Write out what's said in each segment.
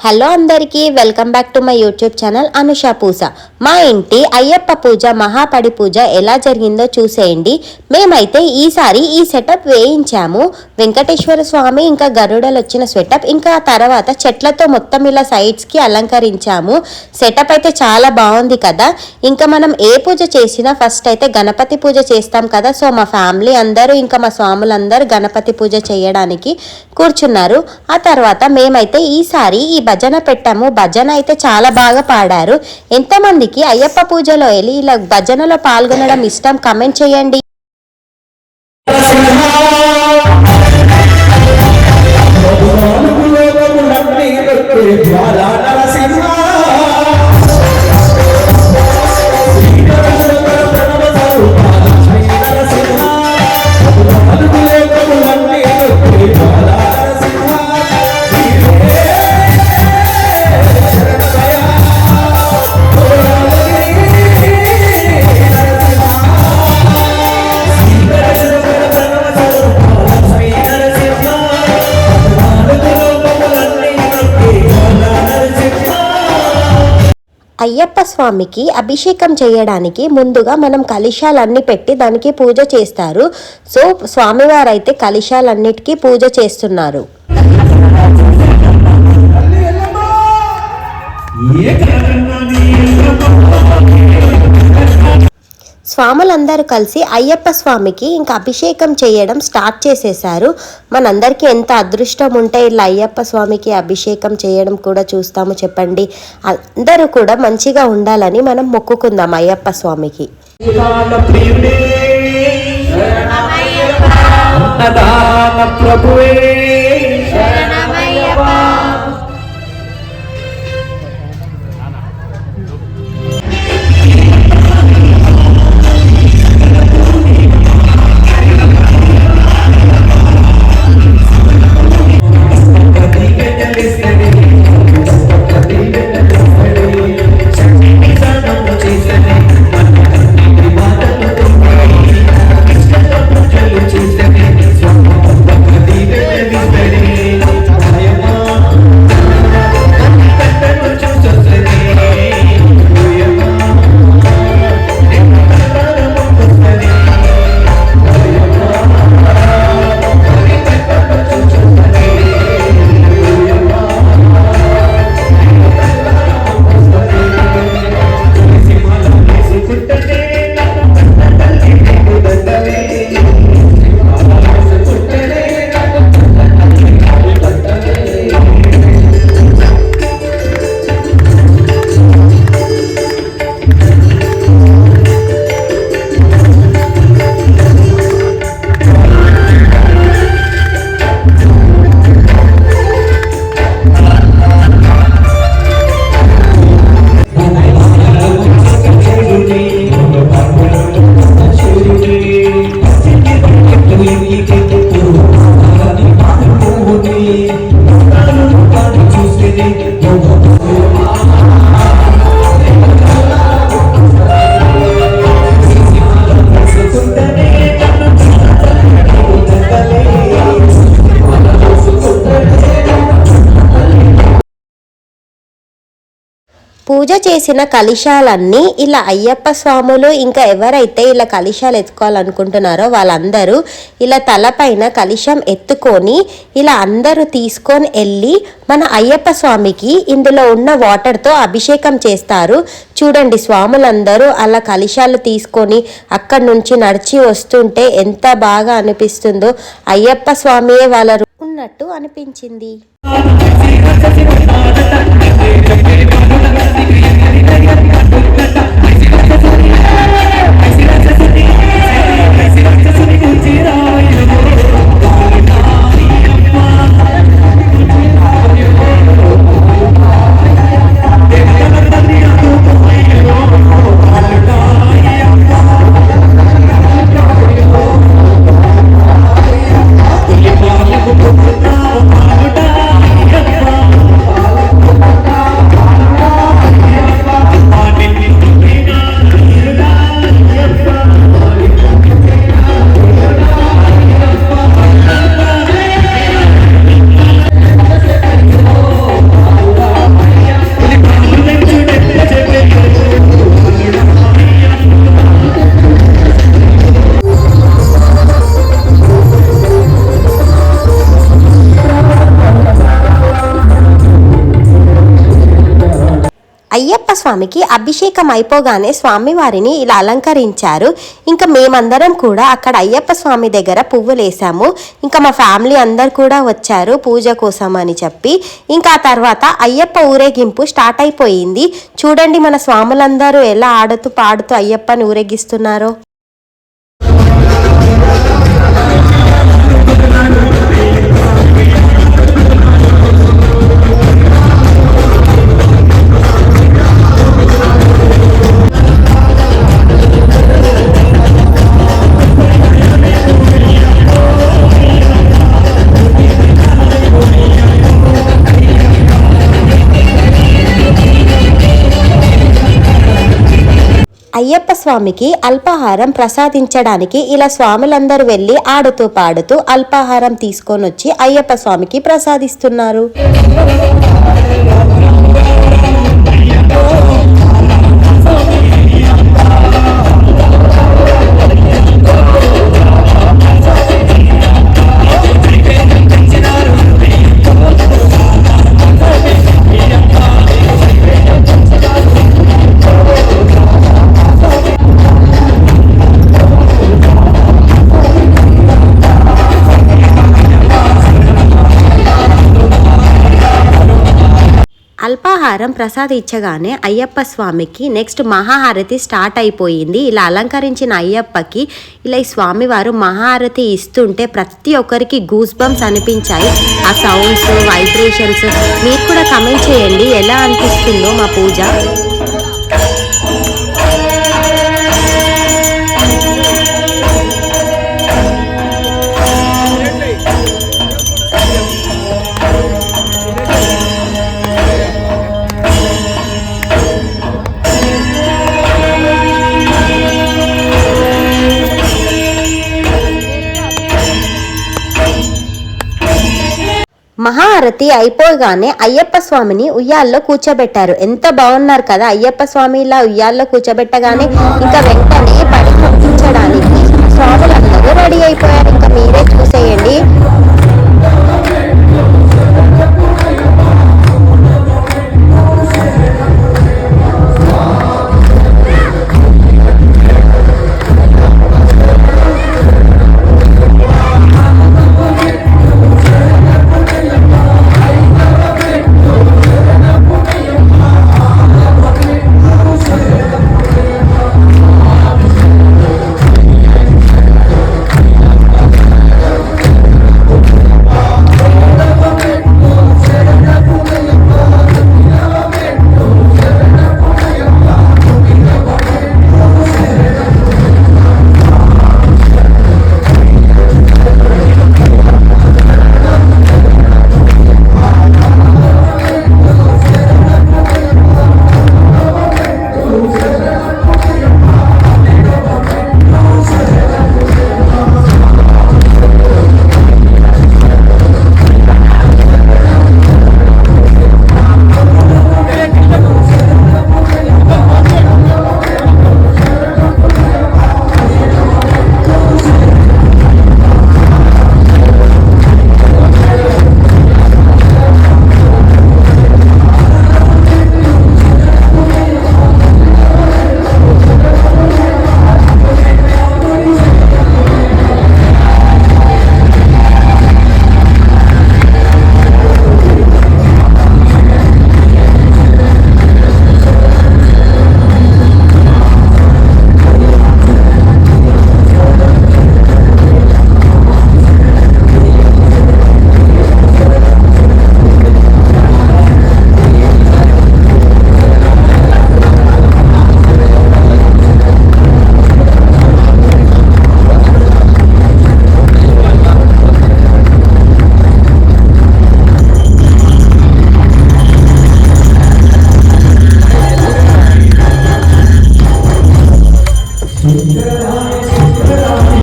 Hello అందరికీ welcome back to my YouTube channel Anusha Pooja. మా ఇంటి అయ్యప్ప పూజ మహాపడి పూజ ఎలా జరిగిందో చూసేయండి. మేమైతే ఈసారి ఈ సెటప్ వేయించాము. వెంకటేశ్వర స్వామి ఇంకా గరుడలు వచ్చిన సెటప్, ఇంకా తర్వాత చెట్లతో మొత్తం ఇలా సైడ్స్కి అలంకరించాము. సెటప్ అయితే చాలా బాగుంది కదా. ఇంకా మనం ఏ పూజ చేసినా ఫస్ట్ అయితే గణపతి పూజ చేస్తాం కదా. సో మా ఫ్యామిలీ అందరూ ఇంకా మా స్వాములందరూ గణపతి పూజ చేయడానికి కూర్చున్నారు. ఆ తర్వాత మేమైతే ఈసారి ఈ భజన పెట్టాము. భజన అయితే చాలా బాగా పాడారు. ఎంతమందికి అయ్యప్ప పూజలో వెళ్ళి ఇలా భజనలో పాల్గొనడం ఇష్టం కామెంట్ చేయండి. అయ్యప్ప స్వామికి అభిషేకం చేయడానికి ముందుగా మనం కలశాలన్నీ పెట్టి దానికి పూజ చేస్తారు. సో స్వామివారు అయితే కలశాలన్నిటికీ పూజ చేస్తున్నారు. స్వాములందరూ కలిసి అయ్యప్ప స్వామికి ఇంకా అభిషేకం చేయడం స్టార్ట్ చేసేసారు. మనందరికీ ఎంత అదృష్టం ఉంటే ఇలా అయ్యప్ప స్వామికి అభిషేకం చేయడం కూడా చూస్తాము చెప్పండి. అందరూ కూడా మంచిగా ఉండాలని మనం మొక్కుకుందాం అయ్యప్ప స్వామికి. పూజ చేసిన కలశాలన్నీ ఇలా అయ్యప్ప స్వాములు ఇంకా ఎవరైతే ఇలా కలశాలు ఎత్తుకోవాలనుకుంటున్నారో వాళ్ళందరూ ఇలా తలపైన కలశం ఎత్తుకొని ఇలా అందరూ తీసుకొని వెళ్ళి మన అయ్యప్ప స్వామికి ఇందులో ఉన్న వాటర్తో అభిషేకం చేస్తారు. చూడండి స్వాములందరూ అలా కలశాలు తీసుకొని అక్కడి నుంచి నడిచి వస్తుంటే ఎంత బాగా అనిపిస్తుందో. అయ్యప్ప స్వామియే వాళ్ళ ఉన్నట్టు అనిపించింది. స్వామికి అభిషేకం అయిపోగానే స్వామి వారిని ఇలా అలంకరించారు. ఇంకా మేమందరం కూడా అక్కడ అయ్యప్ప స్వామి దగ్గర పువ్వులు వేసాము. ఇంకా మా ఫ్యామిలీ అందరు కూడా వచ్చారు పూజ కోసం అని చెప్పి. ఇంకా ఆ తర్వాత అయ్యప్ప ఊరేగింపు స్టార్ట్ అయిపోయింది. చూడండి మన స్వాములందరూ ఎలా ఆడుతూ పాడుతూ అయ్యప్పని ఊరేగిస్తున్నారో. అయ్యప్ప స్వామికి అల్పాహారం ప్రసాదించడానికి ఇలా స్వాములందరూ వెళ్ళి ఆడుతూ పాడుతూ అల్పాహారం తీసుకొని వచ్చి అయ్యప్ప స్వామికి ప్రసాదిస్తున్నారు. అల్పాహారం ప్రసాదించగానే అయ్యప్ప స్వామికి నెక్స్ట్ మహాహారతి స్టార్ట్ అయిపోయింది. ఇలా అలంకరించిన అయ్యప్పకి ఇలా ఈ స్వామివారు మహాహారతి ఇస్తుంటే ప్రతి ఒక్కరికి గూస్ బంప్స్ అనిపించాయి. ఆ సౌండ్స్, వైబ్రేషన్స్ మీరు కూడా కమెంట్ చేయండి ఎలా అనిపిస్తుందో మా పూజ. మహారతి అయిపోగానే అయ్యప్ప స్వామిని ఉయ్యాల్లో కూర్చోబెట్టారు. ఎంత బాగున్నారు కదా అయ్యప్ప స్వామి ఇలా ఉయ్యాల్లో కూర్చోబెట్టగానే ఇంకా వెంటనే పడి పంపించడానికి స్వాములందరూ రెడీ అయిపోయారు. ఇంకా మీరే చూసేయండి.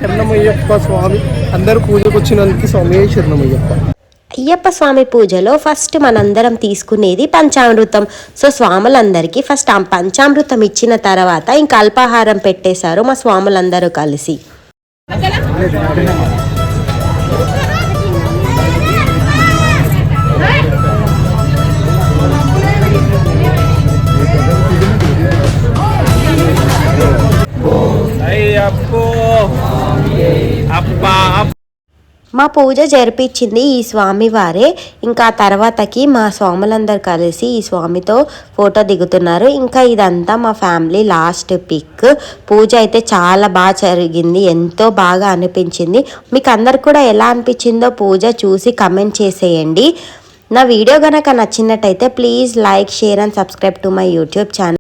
శరణమయ్యప్ప స్వామి అందరూ పూజకు వచ్చినందుకు స్వామి శరణమయ్యప్ప. అయ్యప్ప స్వామి పూజలో ఫస్ట్ మనందరం తీసుకునేది పంచామృతం. సో స్వాములందరికీ ఫస్ట్ ఆ పంచామృతం ఇచ్చిన తర్వాత ఇంకా అల్పాహారం పెట్టేశారు మా స్వాములందరూ కలిసి. మా పూజ జరిపించింది ఈ స్వామి వారే. ఇంకా తర్వాతకి మా స్వాములందరూ కలిసి ఈ స్వామితో ఫోటో దిగుతున్నారు. ఇంకా ఇదంతా మా ఫ్యామిలీ లాస్ట్ పిక్. పూజ అయితే చాలా బాగా జరిగింది, ఎంతో బాగా అనిపించింది. మీకు అందరు కూడా ఎలా అనిపించిందో పూజ చూసి కమెంట్ చేసేయండి. నా వీడియో కనుక నచ్చినట్టయితే please like, share and subscribe to my YouTube channel.